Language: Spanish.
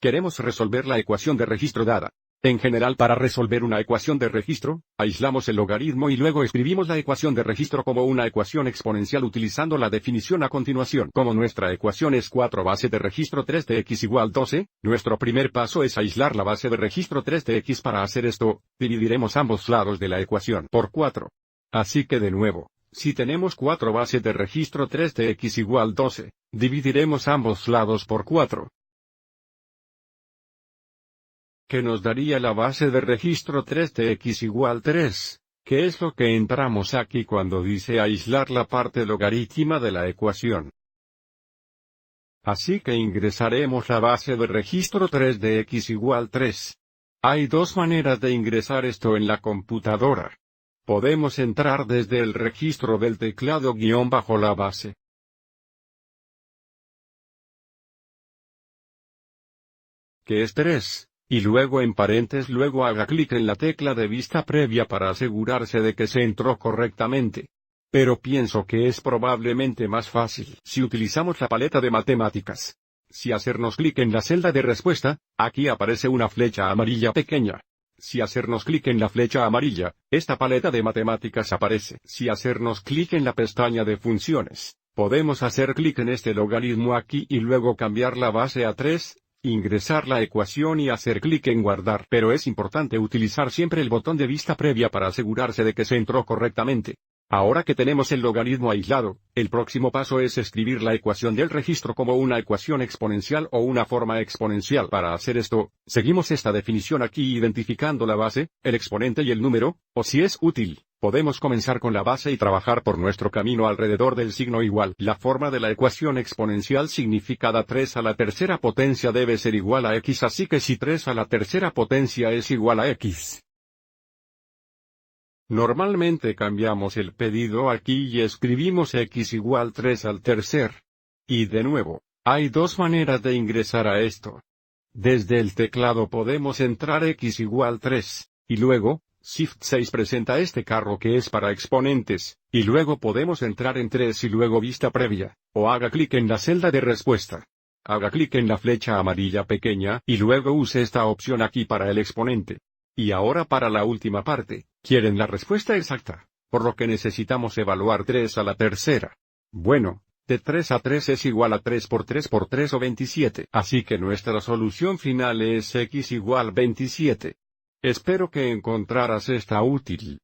Queremos resolver la ecuación de registro dada. En general, para resolver una ecuación de registro, aislamos el logaritmo y luego escribimos la ecuación de registro como una ecuación exponencial utilizando la definición a continuación. Como nuestra ecuación es 4 base de registro 3 de x igual 12, nuestro primer paso es aislar la base de registro 3 de x. Para hacer esto, dividiremos ambos lados de la ecuación por 4. Así que de nuevo, si tenemos 4 base de registro 3 de x igual 12, dividiremos ambos lados por 4. Que nos daría la base de registro 3 de x igual 3, que es lo que entramos aquí cuando dice aislar la parte logarítmica de la ecuación. Así que ingresaremos la base de registro 3 de x igual 3. Hay dos maneras de ingresar esto en la computadora. Podemos entrar desde el registro del teclado guión bajo la base. Que es 3. Y luego en paréntesis luego haga clic en la tecla de vista previa para asegurarse de que se entró correctamente. Pero pienso que es probablemente más fácil si utilizamos la paleta de matemáticas. Si hacernos clic en la celda de respuesta, aquí aparece una flecha amarilla pequeña. Si hacernos clic en la flecha amarilla, esta paleta de matemáticas aparece. Si hacernos clic en la pestaña de funciones, podemos hacer clic en este logaritmo aquí y luego cambiar la base a 3. Ingresar la ecuación y hacer clic en guardar. Pero es importante utilizar siempre el botón de vista previa para asegurarse de que se entró correctamente. Ahora que tenemos el logaritmo aislado, el próximo paso es escribir la ecuación del registro como una ecuación exponencial o una forma exponencial. Para hacer esto, seguimos esta definición aquí identificando la base, el exponente y el número, o si es útil, podemos comenzar con la base y trabajar por nuestro camino alrededor del signo igual. La forma de la ecuación exponencial significa da 3 a la tercera potencia debe ser igual a x, así que si 3 a la tercera potencia es igual a x. Normalmente cambiamos el pedido aquí y escribimos x igual 3 al tercer. Y de nuevo, hay dos maneras de ingresar a esto. Desde el teclado podemos entrar x igual 3, y luego, Shift 6 presenta este carro que es para exponentes, y luego podemos entrar en 3 y luego vista previa, o haga clic en la celda de respuesta. Haga clic en la flecha amarilla pequeña y luego use esta opción aquí para el exponente. Y ahora para la última parte, quieren la respuesta exacta, por lo que necesitamos evaluar 3 a la tercera. Bueno, de 3 a 3 es igual a 3 por 3 por 3 o 27. Así que nuestra solución final es x igual 27. Espero que encontraras esta útil.